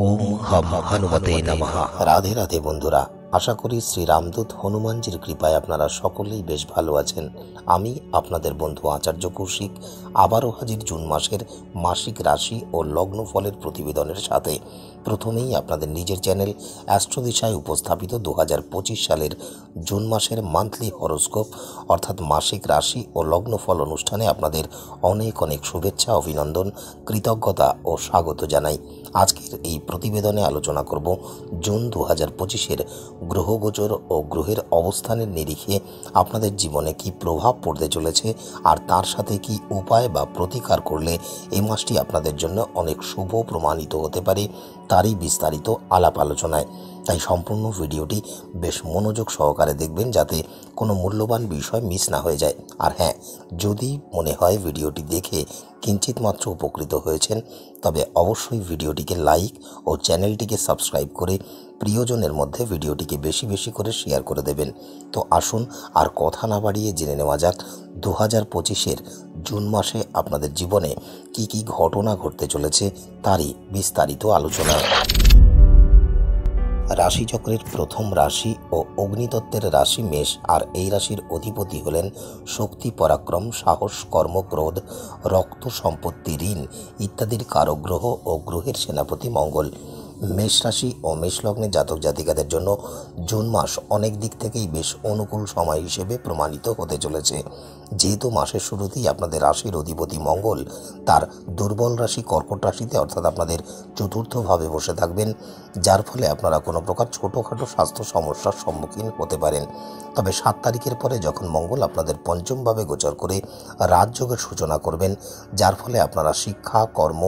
ওম হম হনুমতে নমঃ। রাধে রাধে বন্ধুরা, আশা করি শ্রী রামদূত হনুমানজির কৃপায় আপনারা সকলেই বেশ ভালো আছেন। আমি আপনাদের বন্ধু আচার্য কৌশিক আবারও হাজির জুন মাসের মাসিক রাশি ও লগ্ন ফলের প্রতিবেদনের সাথে। প্রথমেই আপনাদের নিজের চ্যানেল অ্যাস্ট্রোদিশায় উপস্থাপিত 2025 সালের জুন মাসের মান্থলি হরোস্কোপ অর্থাৎ মাসিক রাশি ও লগ্নফল অনুষ্ঠানে আপনাদের অনেক অনেক শুভেচ্ছা, অভিনন্দন, কৃতজ্ঞতা ও স্বাগত জানাই। আজকের এই প্রতিবেদনে আলোচনা করব জুন 2025-এর গ্রহগোচর ও গ্রহের অবস্থানের নিরিখে আপনাদের জীবনে কি প্রভাব পড়তে চলেছে, আর তার সাথে কি উপায় বা প্রতিকার করলে এই মাসটি আপনাদের জন্য অনেক শুভ প্রমাণিত হতে পারে, তারই বিস্তারিত আলাপ আলোচনায়। তাই সম্পূর্ণ ভিডিওটি বেশ মনোযোগ সহকারে দেখবেন, যাতে কোনো মূল্যবান বিষয় মিস না হয়ে যায়। আর হ্যাঁ, যদি মনে হয় ভিডিওটি দেখে কিঞ্চিত মাত্র উপকৃত হয়েছেন, তবে অবশ্যই ভিডিওটিকে লাইক ও চ্যানেলটিকে সাবস্ক্রাইব করে প্রিয়জনের মধ্যে ভিডিওটিকে বেশি বেশি করে শেয়ার করে দেবেন। তো আসুন আর কথা না বাড়িয়ে জেনে নেওয়া যাক 2025-এর জুন মাসে আপনাদের জীবনে কি কি ঘটনা ঘটতে চলেছে, তারই বিস্তারিত আলোচনা। রাশিচক্রের প্রথম রাশি ও অগ্নিতত্ত্বের রাশি মেষ, আর এই রাশির অধিপতি হলেন শক্তি, পরাক্রম, সাহস, কর্ম, ক্রোধ, রক্ত, সম্পত্তি, ঋণ ইত্যাদির কারক গ্রহ ও গ্রহের সেনাপতি মঙ্গল। মেষ রাশি ও মেষ লগ্নের জাতক জাতিকাদের জন্য জুন মাস অনেক দিক থেকেই বেশ অনুকূল সময় হিসেবে প্রমাণিত হতে চলেছে। যেহেতু মাসের শুরুতেই আপনাদের রাশির অধিপতি মঙ্গল তার দুর্বল রাশি কর্কট রাশিতে অর্থাৎ আপনাদের চতুর্থভাবে বসে থাকবেন, যার ফলে আপনারা কোনো প্রকার ছোটোখাটো স্বাস্থ্য সমস্যার সম্মুখীন হতে পারেন। তবে 7 তারিখের পরে যখন মঙ্গল আপনাদের পঞ্চমভাবে গোচর করে রাজযোগের সূচনা করবেন, যার ফলে আপনারা শিক্ষা, কর্ম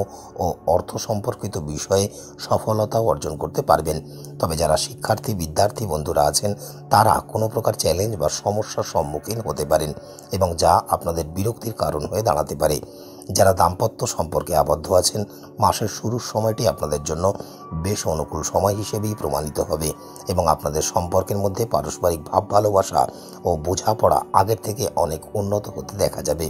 ও অর্থ সম্পর্কিত বিষয়ে সফলতাও অর্জন করতে পারবেন। তবে যারা শিক্ষার্থী, বিদ্যার্থী বন্ধুরা আছেন, তারা কোনো প্রকার চ্যালেঞ্জ বা সমস্যার সম্মুখীন হতে পারেন এবং যা আপনাদের বিরক্তির কারণ হয়ে দাঁড়াতে পারে। যারা দাম্পত্য সম্পর্কে আবদ্ধ আছেন, মাসের শুরুর সময়টি আপনাদের জন্য বেশ অনুকূল সময় হিসেবেই প্রমাণিত হবে এবং আপনাদের সম্পর্কের মধ্যে পারস্পরিক ভাব ভালোবাসা ও বোঝাপড়া আগের থেকে অনেক উন্নত হতে দেখা যাবে।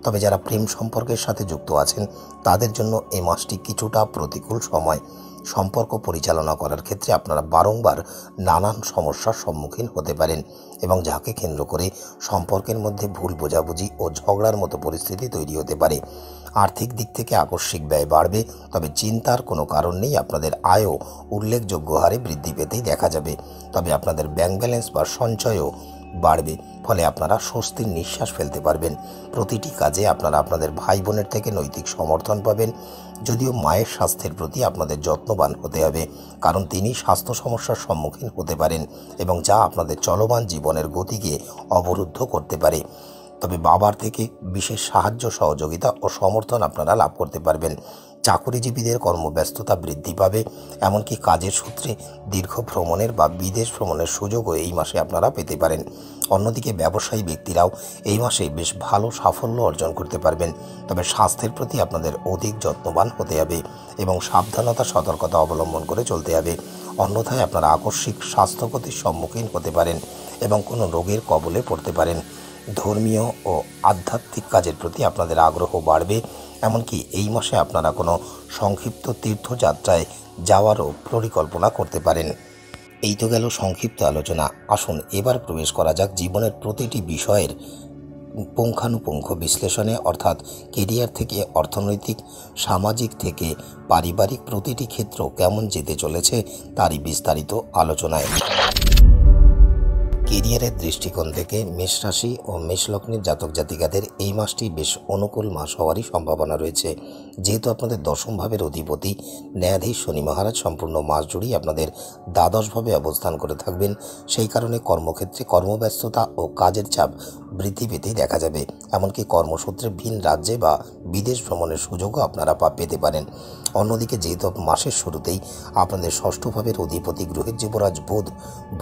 তবে যারা প্রেম সম্পর্কের সাথে যুক্ত আছেন, তাদের জন্য এই মাসটি কিছুটা প্রতিকূল সময়। সম্পর্ক পরিচালনা করার ক্ষেত্রে আপনারা বারংবার নানান সমস্যার সম্মুখীন হতে পারেন এবং যাকে কেন্দ্র করে সম্পর্কের মধ্যে ভুল বোঝাবুঝি ও ঝগড়ার মতো পরিস্থিতি তৈরি হতে পারে। আর্থিক দিক থেকে আকস্মিক ব্যয় বাড়বে, তবে চিন্তার কোনো কারণ নেই, আপনাদের আয়ও উল্লেখযোগ্য হারে বৃদ্ধি পেতেই দেখা যাবে। তবে আপনাদের ব্যাংক ব্যালেন্স বা সঞ্চয়ও বাড়বে, ফলে আপনারা স্বস্তির নিঃশ্বাস ফেলতে পারবেন। প্রতিটি কাজে আপনারা আপনাদের ভাই বোনের থেকে নৈতিক সমর্থন পাবেন। যদিও মায়ের স্বাস্থ্যের প্রতি আপনাদের যত্নবান হতে হবে, কারণ তিনি স্বাস্থ্য সমস্যার সম্মুখীন হতে পারেন এবং যা আপনাদের চলমান জীবনের গতিকে অবরুদ্ধ করতে পারে। তবে বাবার থেকে বিশেষ সাহায্য, সহযোগিতা ও সমর্থন আপনারা লাভ করতে পারবেন। চাকরিজীবীদের কর্মব্যস্ততা বৃদ্ধি পাবে, এমনকি কাজের সূত্রে দীর্ঘ ভ্রমণের বা বিদেশ ভ্রমণের সুযোগও এই মাসে আপনারা পেতে পারেন। অন্যদিকে ব্যবসায়ী ব্যক্তিরাও এই মাসে বেশ ভালো সাফল্য অর্জন করতে পারবেন। তবে স্বাস্থ্যের প্রতি আপনাদের অধিক যত্নবান হতে হবে এবং সাবধানতা, সতর্কতা অবলম্বন করে চলতে হবে। অন্যথায় আপনারা আকস্মিক স্বাস্থ্যক্ষতির সম্মুখীন হতে পারেন এবং কোনো রোগের কবলে পড়তে পারেন। ধর্মীয় ও আধ্যাত্মিক কাজের প্রতি আপনাদের আগ্রহ বাড়বে, এমনকি এই মাসে আপনারা কোনো সংক্ষিপ্ত তীর্থযাত্রায় যাওয়ারও পরিকল্পনা করতে পারেন। এই তো গেল সংক্ষিপ্ত আলোচনা। আসুন এবার প্রবেশ করা যাক জীবনের প্রতিটি বিষয়ের পুঙ্খানুপুঙ্খ বিশ্লেষণে, অর্থাৎ কেরিয়ার থেকে অর্থনৈতিক, সামাজিক থেকে পারিবারিক প্রতিটি ক্ষেত্র কেমন যেতে চলেছে তারই বিস্তারিত আলোচনায়। কেরিয়ারের দৃষ্টিকোণ থেকে মেষ রাশি ও মেষ লগ্নের জাতক জাতিকাদের এই মাসটি বেশ অনুকূল মাস হওয়ারই সম্ভাবনা রয়েছে। যেহেতু আপনাদের দশম ভাবের অধিপতি ন্যায়াধীশ শনি মহারাজ সম্পূর্ণ মাস জুড়েই আপনাদের দ্বাদশভাবে অবস্থান করে থাকবেন, সেই কারণে কর্মক্ষেত্রে কর্মব্যস্ততা ও কাজের চাপ বৃদ্ধি পেতেই দেখা যাবে। এমনকি কর্মসূত্রে ভিন রাজ্যে বা বিদেশ ভ্রমণের সুযোগও আপনারা পেতে পারেন। অন্যদিকে যেহেতু মাসের শুরুতেই আপনাদের ষষ্ঠ ভাবের অধিপতি গ্রহের যুবরাজ বুধ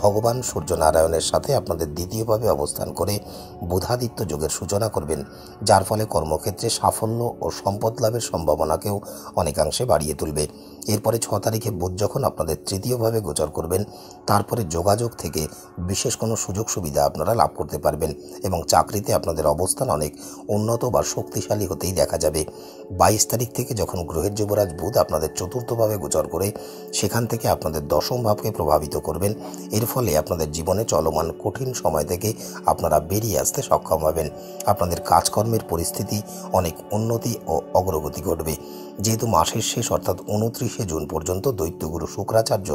ভগবান সূর্যনারায়ণের সাথে আপনাদের দ্বিতীয়ভাবে অবস্থান করে বুধাদিত্য যোগের সূচনা করবেন, যার ফলে কর্মক্ষেত্রে সাফল্য ও সম্পদ লাভের সম্ভাবনাকেও অনেকাংশে বাড়িয়ে তুলবে। এরপরে 6 তারিখে বুধ যখন আপনাদের তৃতীয়ভাবে গোচর করবেন, তারপরে যোগাযোগ থেকে বিশেষ কোনো সুযোগ সুবিধা আপনারা লাভ করতে পারবেন এবং চাকরিতে আপনাদের অবস্থান অনেক উন্নত বা শক্তিশালী হতেই দেখা যাবে। 22 তারিখ থেকে যখন গ্রহের যুবরাজ বুধ আপনাদের চতুর্থভাবে গোচর করে সেখান থেকে আপনাদের দশম ভাবকে প্রভাবিত করবেন। এর ফলে আপনাদের জীবনে চলমান কঠিন সময় থেকে আপনারা বেরিয়ে আসতে সক্ষম হবেন। আপনাদের কাজকর্মের পরিস্থিতি অনেক উন্নতি ও অগ্রগতি ঘটবে। যেহেতু মাসের শেষ অর্থাৎ 29শে জুন পর্যন্ত দৈত্যগুরু শুক্রাচার্য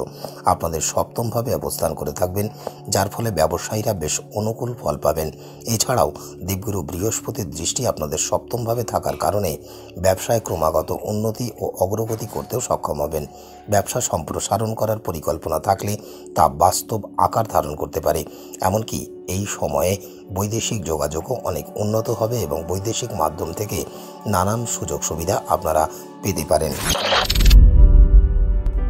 আপনাদের সপ্তমভাবে অবস্থান করে থাকবেন, যার ফলে ব্যবসায়ীরা বেশ অনুকূল ফল পাবেন। এছাড়াও দেবগুরু বৃহস্পতির দৃষ্টি আপনাদের সপ্তমভাবে থাকার কারণে ব্যবসায় ক্রমাগত উন্নতি ও অগ্রগতি করতেও সক্ষম হবেন। ব্যবসা সম্প্রসারণ করার পরিকল্পনা থাকলে তা বাস্তব আকার ধারণ করতে পারে। এমনকি এই সময়ে বৈদেশিক যোগাযোগও অনেক উন্নত হবে এবং বৈদেশিক মাধ্যম থেকে নানান সুযোগ সুবিধা আপনারা পেতে পারেন।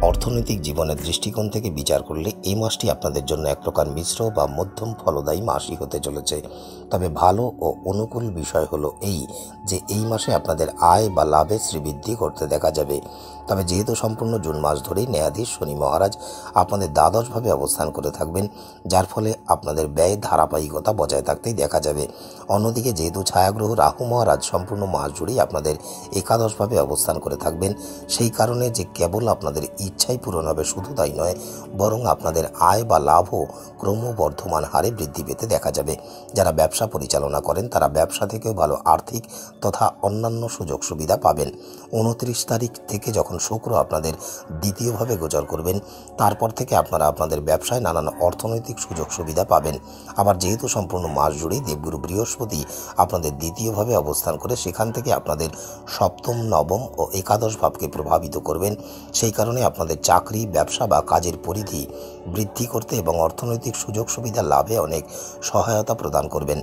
অর্থনৈতিক জীবনের দৃষ্টিকোণ থেকে বিচার করলে এই মাসটি আপনাদের জন্য এক প্রকার মিশ্র বা মধ্যম ফলদায়ী মাসই হতে চলেছে। তবে ভালো ও অনুকূল বিষয় হলো এই যে এই মাসে আপনাদের আয় বা লাভে শ্রীবৃদ্ধি করতে দেখা যাবে। তবে যেহেতু সম্পূর্ণ জুন মাস ধরেই ন্যায়াধীশ শনি মহারাজ আপনাদের দ্বাদশভাবে অবস্থান করে থাকবেন, যার ফলে আপনাদের ব্যয় ধারাবাহিকতা বজায় থাকতেই দেখা যাবে। অন্যদিকে যেহেতু ছায়াগ্রহ রাহু মহারাজ সম্পূর্ণ মাস জুড়েই আপনাদের একাদশভাবে অবস্থান করে থাকবেন, সেই কারণে যে কেবল আপনাদের ইচ্ছাই পূরণ হবে শুধু তাই নয়, বরং আপনাদের আয় বা লাভও ক্রমবর্ধমান হারে বৃদ্ধি পেতে দেখা যাবে। যারা ব্যবসা পরিচালনা করেন তারা ব্যবসা থেকেও ভালো আর্থিক তথা অন্যান্য সুযোগ সুবিধা পাবেন। 29 তারিখ থেকে যখন শুক্র আপনাদের দ্বিতীয়ভাবে গোচর করবেন, তারপর থেকে আপনারা আপনাদের ব্যবসায় নানান অর্থনৈতিক সুযোগ সুবিধা পাবেন। আবার যেহেতু সম্পূর্ণ মাস জুড়েই দেবগুরু বৃহস্পতি আপনাদের দ্বিতীয়ভাবে অবস্থান করে সেখান থেকে আপনাদের সপ্তম, নবম ও একাদশ ভাবকে প্রভাবিত করবেন, সেই কারণে আপনাদের চাকরি, ব্যবসা বা কাজের পরিধি বৃদ্ধি করতে এবং অর্থনৈতিক সুযোগ সুবিধা লাভে অনেক সহায়তা প্রদান করবেন।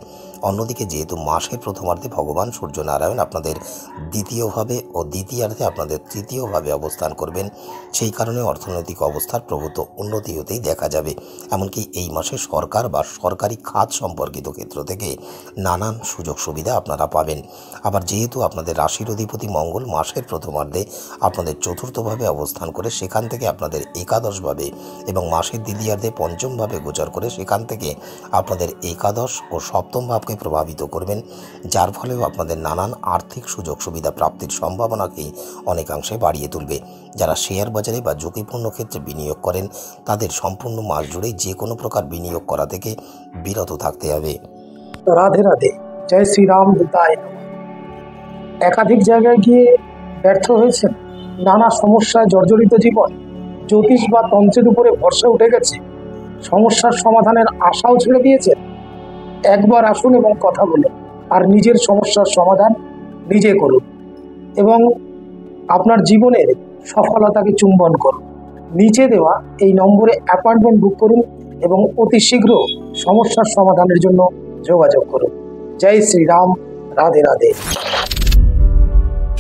অন্যদিকে যেহেতু মাসের প্রথমার্ধে ভগবান সূর্যনারায়ণ আপনাদের দ্বিতীয়ভাবে ও দ্বিতীয়ার্ধে আপনাদের তৃতীয়ভাবে অবস্থান করবেন, সেই কারণে অর্থনৈতিক অবস্থার প্রভূত উন্নতি হতেই দেখা যাবে। এমনকি এই মাসে সরকার বা সরকারি খাত সম্পর্কিত ক্ষেত্র থেকে নানান সুযোগ সুবিধা আপনারা পাবেন। আবার যেহেতু আপনাদের রাশির অধিপতি মঙ্গল মাসের প্রথমার্ধে আপনাদের চতুর্থভাবে অবস্থান করে সেখান থেকে আপনাদের একাদশভাবে এবং মাসের দ্বিতীয়ার্ধে পঞ্চমভাবে গোচর করে সেখান থেকে আপনাদের একাদশ ও সপ্তম ভাবকে প্রভাবিত করবেন, যার ফলেও আপনাদের নানান আর্থিক সুযোগ সুবিধা প্রাপ্তির সম্ভাবনাকেই অনেকাংশে বাড়িয়ে তুলবে। যারা শেয়ার বাজারে বা ঝুঁকিপূর্ণ ক্ষেত্রে বিনিয়োগ করেন তাদের সম্পূর্ণ মাস জুড়েই যে কোনো প্রকার বিনিয়োগ করা থেকে বিরত থাকতে হবে। রাধে রাধে, জয় শ্রীরাম দূতায়। একাধিক জায়গায় গিয়ে ব্যর্থ হয়েছেন, নানা সমস্যায় জর্জরিত জীবন, জ্যোতিষ বা তন্ত্রের উপরে ভরসা উঠে গেছে, সমস্যার সমাধানের আশাও ছেড়ে দিয়েছেন। একবার আসুন এবং কথা বলুন আর নিজের সমস্যার সমাধান নিজে করুন এবং আপনার জীবনের সফলতাকে চুম্বন করুন। নিচে দেওয়া এই নম্বরে অ্যাপয়েন্টমেন্ট বুক করুন এবং অতি শীঘ্র সমস্যার সমাধানের জন্য যোগাযোগ করুন। জয় শ্রীরাম, রাধে রাধে।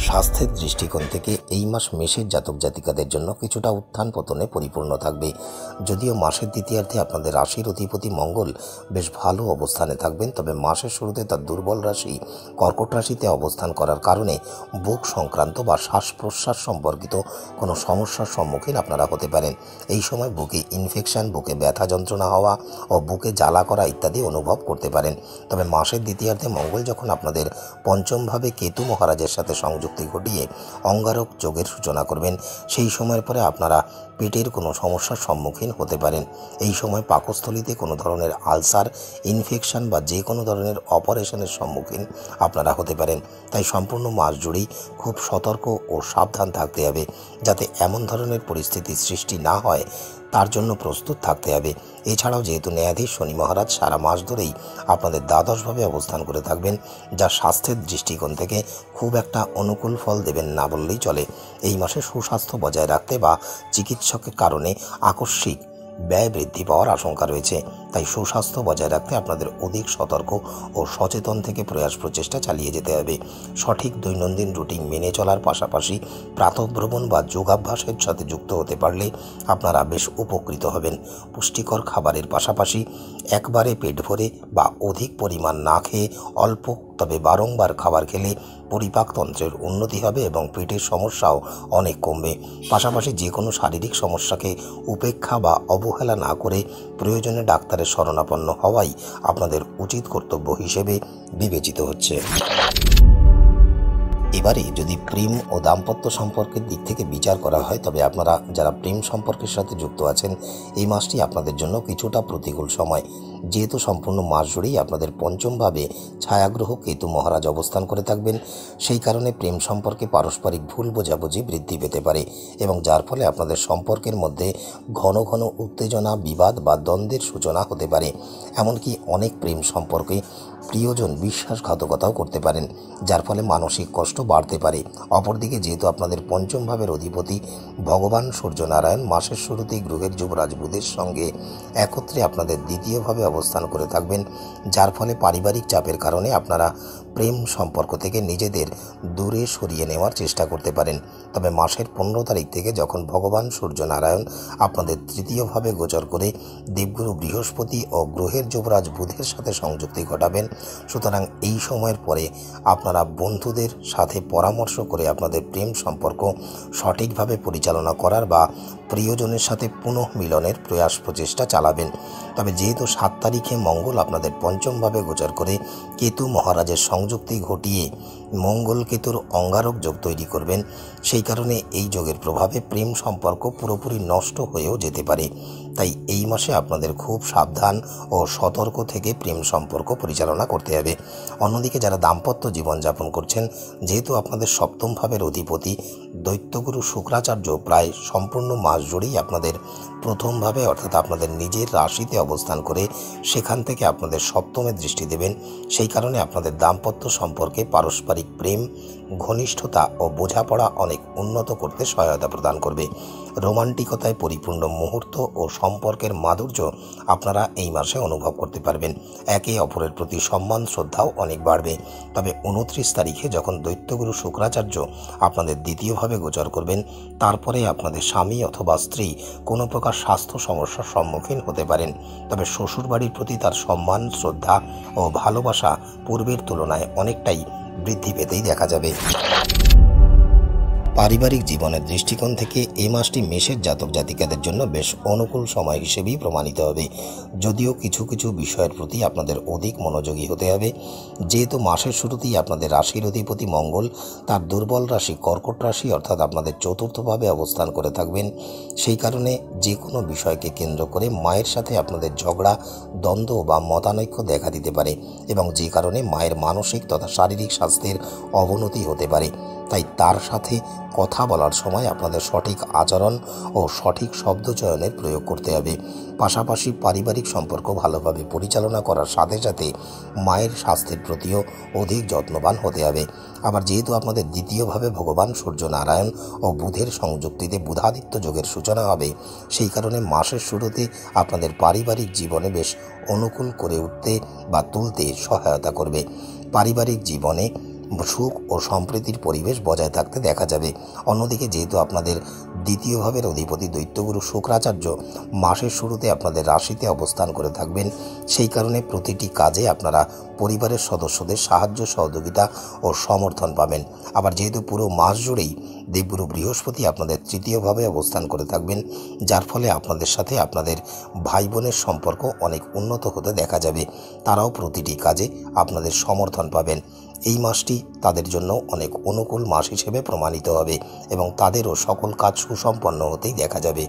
স্বাস্থ্যের দৃষ্টিকোণ থেকে এই মাস মেষের জাতক জাতিকাদের জন্য কিছুটা উত্থান পতনে পরিপূর্ণ থাকবে। যদিও মাসের দ্বিতীয়ার্ধে আপনাদের রাশির অধিপতি মঙ্গল বেশ ভালো অবস্থানে থাকবেন, তবে মাসের শুরুতে তার দুর্বল রাশি কর্কট রাশিতে অবস্থান করার কারণে বুক সংক্রান্ত বা শ্বাস প্রশ্বাস সম্পর্কিত কোনো সমস্যার সম্মুখীন আপনারা হতে পারেন। এই সময় বুকে ইনফেকশন, বুকে ব্যথা যন্ত্রণা হওয়া ও বুকে জ্বালা করা ইত্যাদি অনুভব করতে পারেন। তবে মাসের দ্বিতীয়ার্ধে মঙ্গল যখন আপনাদের পঞ্চমভাবে কেতু মহারাজের সাথে সংযুক্ত ঘটিয়ে অঙ্গারক যোগের সূচনা করবেন, সেই সময়ের পরে আপনারা পেটের কোনো সমস্যার সম্মুখীন হতে পারেন। এই সময় পাকস্থলীতে কোনো ধরনের আলসার, ইনফেকশন বা যে কোনো ধরনের অপারেশনের সম্মুখীন আপনারা হতে পারেন। তাই সম্পূর্ণ মাস জুড়েই খুব সতর্ক ও সাবধান থাকতে হবে, যাতে এমন ধরনের পরিস্থিতি সৃষ্টি না হয় তার জন্য প্রস্তুত থাকতে হবে। এছাড়াও যেহেতু ন্যায়াধীশ শনি মহারাজ সারা মাস ধরেই আপনাদের দ্বাদশভাবে অবস্থান করে থাকবেন, যা স্বাস্থ্যের দৃষ্টিকোণ থেকে খুব একটা অনুকূল ফল দেবেন না বললেই চলে। এই মাসে সুস্বাস্থ্য বজায় রাখতে বা চিকিৎসকের কারণে আকস্মিক ব্যয় বৃদ্ধি পাওয়ার আশঙ্কা রয়েছে। তাই সুস্বাস্থ্য বজায় রাখতে আপনাদের অধিক সতর্ক ও সচেতন থেকে প্রয়াস প্রচেষ্টা চালিয়ে যেতে হবে। সঠিক দৈনন্দিন রুটিন মেনে চলার পাশাপাশি প্রাতঃভ্রমণ বা যোগাভ্যাসের সাথে যুক্ত হতে পারলে আপনারা বেশ উপকৃত হবেন। পুষ্টিকর খাবারের পাশাপাশি একবারে পেট ভরে বা অধিক পরিমাণ না খেয়ে অল্প তবে বারংবার খাবার খেলে পরিপাকতন্ত্রের উন্নতি হবে এবং পেটের সমস্যাও অনেক কমবে। পাশাপাশি যে কোনো শারীরিক সমস্যাকে উপেক্ষা বা অবহেলা না করে প্রয়োজনে ডাক্তারের শরণাপন্ন হওয়াই আপনাদের উচিত কর্তব্য হিসেবে বিবেচিত হচ্ছে। এবারে যদি প্রেম ও দাম্পত্য সম্পর্কের দিক থেকে বিচার করা হয়, তবে আপনারা যারা প্রেম সম্পর্কের সাথে যুক্ত আছেন, এই মাসটি আপনাদের জন্য কিছুটা প্রতিকূল সময়। যেহেতু সম্পূর্ণ মাস জুড়েই আপনাদের পঞ্চমভাবে ছায়াগ্রহ কেতু মহারাজ অবস্থান করে থাকবেন, সেই কারণে প্রেম সম্পর্কে পারস্পরিক ভুল বোঝাবুঝি বৃদ্ধি পেতে পারে এবং যার ফলে আপনাদের সম্পর্কের মধ্যে ঘন ঘন উত্তেজনা, বিবাদ বা দ্বন্দ্বের সূচনা হতে পারে। এমনকি অনেক প্রেম সম্পর্কে প্রিয়জন বিশ্বাসঘাতকতাও করতে পারেন, যার ফলে মানসিক কষ্ট বাড়তে পারে। অপরদিকে যেহেতু আপনাদের পঞ্চম ভাবের অধিপতি ভগবান সূর্যনারায়ণ মাসের শুরুতেই গ্রহের যুবরাজ বুধের সঙ্গে একত্রে আপনাদের দ্বিতীয়ভাবে অবস্থান করে থাকবেন, যার ফলে পারিবারিক চাপের কারণে আপনারা প্রেম সম্পর্ক থেকে নিজেদের দূরে সরিয়ে নেওয়ার চেষ্টা করতে পারেন। তবে মাসের 15 তারিখ থেকে যখন ভগবান সূর্যনারায়ণ আপনাদের তৃতীয়ভাবে গোচর করে দেবগুরু বৃহস্পতি ও গ্রহের যুবরাজ বুধের সাথে সংযুক্তি ঘটাবেন, সুতরাং এই সময়ের পরে আপনারা বন্ধুদের সাথে পরামর্শ করে আপনাদের প্রেম সম্পর্ক সঠিকভাবে পরিচালনা করার বা প্রিয়জনের সাথে পুনঃ মিলনের প্রয়াস প্রচেষ্টা চালাবেন। তবে যেহেতু 7 তারিখে মঙ্গল আপনাদের পঞ্চমভাবে গোচর করে কেতু মহারাজের সংযুক্তি ঘটিয়ে মঙ্গল কেতুর অঙ্গারক যোগ তৈরি করবেন, সেই কারণে এই যোগের প্রভাবে প্রেম সম্পর্ক পুরোপুরি নষ্ট হয়েও যেতে পারে। তাই এই মাসে আপনাদের খুব সাবধান ও সতর্ক থেকে প্রেম সম্পর্ক পরিচালনা করতে হবে। অন্যদিকে যারা দাম্পত্য জীবনযাপন করছেন, যেহেতু আপনাদের সপ্তম ভাবের অধিপতি দৈত্যগুরু শুক্রাচার্য প্রায় সম্পূর্ণ মাস জুড়েই আপনাদের প্রথমভাবে অর্থাৎ আপনাদের নিজের রাশিতে অবস্থান করে সেখান থেকে আপনাদের সপ্তমে দৃষ্টি দেবেন, সেই কারণে আপনাদের দাম্পত্য সম্পর্কে পারস্পরিক প্রেম, ঘনিষ্ঠতা ও বোঝাপড়া অনেক উন্নত করতে সহায়তা প্রদান করবে। রোমান্টিকতায় পরিপূর্ণ মুহূর্ত ও সম্পর্কের মাধুর্য আপনারা এই মাসে অনুভব করতে পারবেন। একে অপরের প্রতি সম্মান শ্রদ্ধাও অনেক বাড়বে। তবে 29 তারিখে যখন দৈত্যগুরু শুক্রাচার্য আপনাদের দ্বিতীয়ভাবে গোচর করবেন, তারপরে আপনাদের স্বামী অথবা স্ত্রী কোনো প্রকার স্বাস্থ্য সমস্যার সম্মুখীন হতে পারেন। তবে শ্বশুরবাড়ির প্রতি তার সম্মান, শ্রদ্ধা ও ভালোবাসা পূর্বের তুলনায় অনেকটাই বৃদ্ধি পেতেই দেখা যাবে। পারিবারিক জীবনের দৃষ্টিকোণ থেকে এই মাসটি মেষের জাতক জাতিকাদের জন্য বেশ অনুকূল সময় হিসেবেই প্রমাণিত হবে। যদিও কিছু কিছু বিষয়ের প্রতি আপনাদের অধিক মনোযোগী হতে হবে। যেহেতু মাসের শুরুতেই আপনাদের রাশির অধিপতি মঙ্গল তার দুর্বল রাশি কর্কট রাশি অর্থাৎ আপনাদের চতুর্থভাবে অবস্থান করে থাকবেন, সেই কারণে যে কোনো বিষয়কে কেন্দ্র করে মায়ের সাথে আপনাদের ঝগড়া, দ্বন্দ্ব বা মতানৈক্য দেখা দিতে পারে এবং যে কারণে মায়ের মানসিক তথা শারীরিক স্বাস্থ্যের অবনতি হতে পারে। তাই তার সাথে কথা বলার সময় আপনাদের সঠিক আচরণ ও সঠিক শব্দ চয়নের প্রয়োগ করতে হবে। পাশাপাশি পারিবারিক সম্পর্ক ভালোভাবে পরিচালনা করার সাথে সাথে মায়ের স্বাস্থ্যের প্রতিও অধিক যত্নবান হতে হবে। আবার যেহেতু আপনাদের দ্বিতীয়ভাবে ভগবান সূর্যনারায়ণ ও বুধের সংযুক্তিতে বুধাদিত্য যোগের সূচনা হবে, সেই কারণে মাসের শুরুতে আপনাদের পারিবারিক জীবনে বেশ অনুকূল করে উঠতে বা তুলতে সহায়তা করবে। পারিবারিক জীবনে সুখ ও সম্প্রীতির পরিবেশ বজায় থাকতে দেখা যাবে। অন্যদিকে যেহেতু আপনাদের দ্বিতীয় ভাবের অধিপতি দৈত্যগুরু শুক্রাচার্য মাসের শুরুতে আপনাদের রাশিতে অবস্থান করে থাকবেন, সেই কারণে প্রতিটি কাজে আপনারা পরিবারের সদস্যদের সাহায্য, সহযোগিতা ও সমর্থন পাবেন। আবার যেহেতু পুরো মাস জুড়েই দেবগুরু বৃহস্পতি আপনাদের তৃতীয়ভাবে অবস্থান করে থাকবেন, যার ফলে আপনাদের সাথে আপনাদের ভাই বোনের সম্পর্ক অনেক উন্নত হতে দেখা যাবে। তারাও প্রতিটি কাজে আপনাদের সমর্থন পাবেন। এই মাসটি তাদের জন্য অনেক অনুকূল মাস হিসেবে প্রমাণিত হবে এবং তাদেরও সকল কাজ সুসম্পন্ন হতেই দেখা যাবে।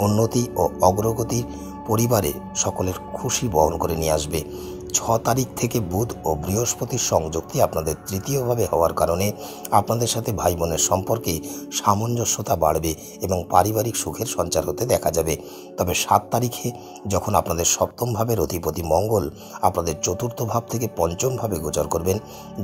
উন্নতি ও অগ্রগতির পরিবারে সকলের খুশি বহন করে নিয়ে আসবে। 6 তারিখ থেকে বুধ ও বৃহস্পতির সংযুক্তি আপনাদের তৃতীয়ভাবে হওয়ার কারণে আপনাদের সাথে ভাই বোনের সম্পর্কে সামঞ্জস্যতা বাড়বে এবং পারিবারিক সুখের সঞ্চার হতে দেখা যাবে। তবে 7 তারিখে যখন আপনাদের সপ্তম ভাবের অধিপতি মঙ্গল আপনাদের চতুর্থ ভাব থেকে পঞ্চম ভাবে গোচর করবেন,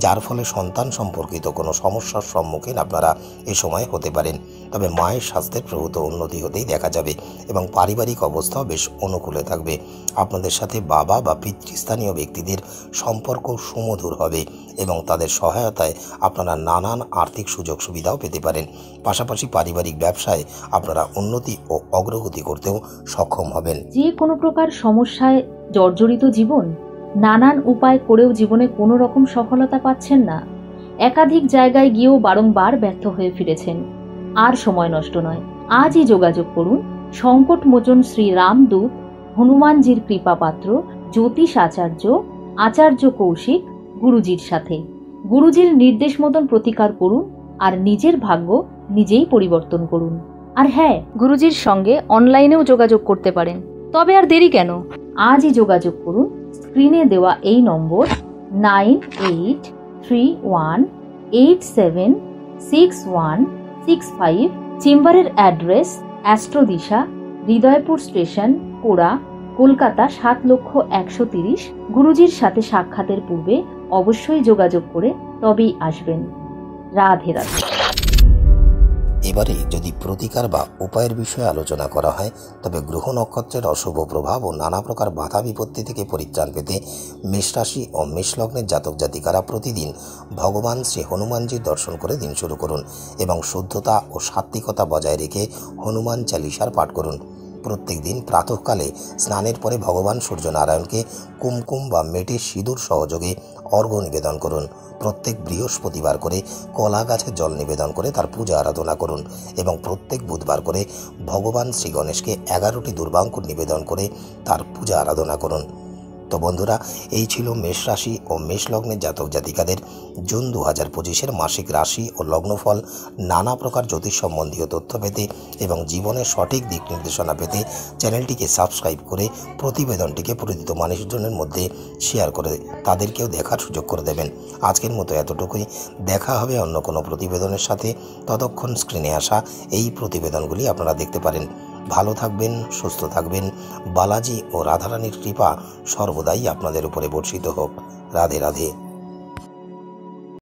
যার ফলে সন্তান সম্পর্কিত কোনো সমস্যার সম্মুখীন আপনারা এ সময় হতে পারেন। তবে মায়ের স্বাস্থ্যের প্রভূত উন্নতি হতেই দেখা যাবে এবং পারিবারিক অবস্থাও বেশ অনুকূলে থাকবে। আপনাদের সাথে বাবা বা পিতৃস্থানীয় ব্যক্তিদের সম্পর্ক সুমধুর হবে এবং তাদের সহায়তায় আপনারা নানান আর্থিক সুযোগ সুবিধাও পেতে পারেন। পাশাপাশি পারিবারিক ব্যবসায় আপনারা উন্নতি ও অগ্রগতি করতেও সক্ষম হবেন। যে কোনো প্রকার সমস্যায় জর্জরিত জীবন নানান উপায় করেও জীবনে কোনো রকম সফলতা পাচ্ছেন না। একাধিক জায়গায় গিয়েও বারংবার ব্যর্থ হয়ে ফিরেছেন। আর সময় নষ্ট নয়, আজই যোগাযোগ করুন সংকটমোচন শ্রী রামদূত হনুমানজির কৃপাপাত্র জ্যোতিষ আচার্য কৌশিক গুরুজির সাথে। গুরুজির নির্দেশ মতন প্রতিকার করুন আর নিজের ভাগ্য নিজেই পরিবর্তন করুন। আর হ্যাঁ, গুরুজির সঙ্গে অনলাইনেও যোগাযোগ করতে পারেন। তবে আর দেরি কেন, আজই যোগাযোগ করুন স্ক্রিনে দেওয়া এই নম্বর 9831876165। চেম্বারের অ্যাড্রেস অ্যাস্ট্রোদিশা, হৃদয়পুর স্টেশন, কোড়া, কলকাতা ৭,১৩০,০০০। গুরুজির সাথে সাক্ষাতের পূর্বে অবশ্যই যোগাযোগ করে তবেই আসবেন। রাধে রাধে। এবারে যদি প্রতিকার বা উপায়ের বিষয়ে আলোচনা করা হয়, তবে গ্রহ নক্ষত্রের অশুভ প্রভাব ও নানা প্রকার বাধা বিপত্তি থেকে পরিত্রাণ পেতে মেষ রাশি ও মেষ লগ্নের জাতক জাতিকারা প্রতিদিন ভগবান শ্রী হনুমানজির দর্শন করে দিন শুরু করুন এবং শুদ্ধতা ও সাত্ত্বিকতা বজায় রেখে হনুমান চালিসার পাঠ করুন। প্রত্যেক দিন প্রাতঃকালে স্নানের পরে ভগবান সূর্যনারায়ণকে কুমকুম বা মেটের সিঁদুর সহযোগে অর্ঘ্য নিবেদন করুন। প্রত্যেক বৃহস্পতিবার করে কলা গাছে জল নিবেদন করে তার পূজা আরাধনা করুন এবং প্রত্যেক বুধবার করে ভগবান শ্রী গণেশকে 11টি দুর্বাঙ্কুর নিবেদন করে তার পূজা আরাধনা করুন। তো বন্ধুরা, এই ছিল মেষ রাশি ও মেষ লগ্নের জাতক জাতিকাদের জুন 2025-এর মাসিক রাশি ও লগ্নফল। নানা প্রকার জ্যোতিষ সম্বন্ধীয় তথ্য পেতে এবং জীবনের সঠিক দিক নির্দেশনা পেতে চ্যানেলটিকে সাবস্ক্রাইব করে প্রতিবেদনটিকে পরিচিত মানুষজনের মধ্যে শেয়ার করে তাদেরকেও দেখার সুযোগ করে দেবেন। আজকের মতো এতটুকুই। দেখা হবে অন্য কোনো প্রতিবেদনের সাথে। ততক্ষণ স্ক্রিনে আসা এই প্রতিবেদনগুলি আপনারা দেখতে পারেন। ভালো থাকবেন, সুস্থ থাকবেন। বালাজি ও রাধারানীর কৃপা সর্বদাই আপনাদের উপরে বর্ষিত হোক। রাধে রাধে।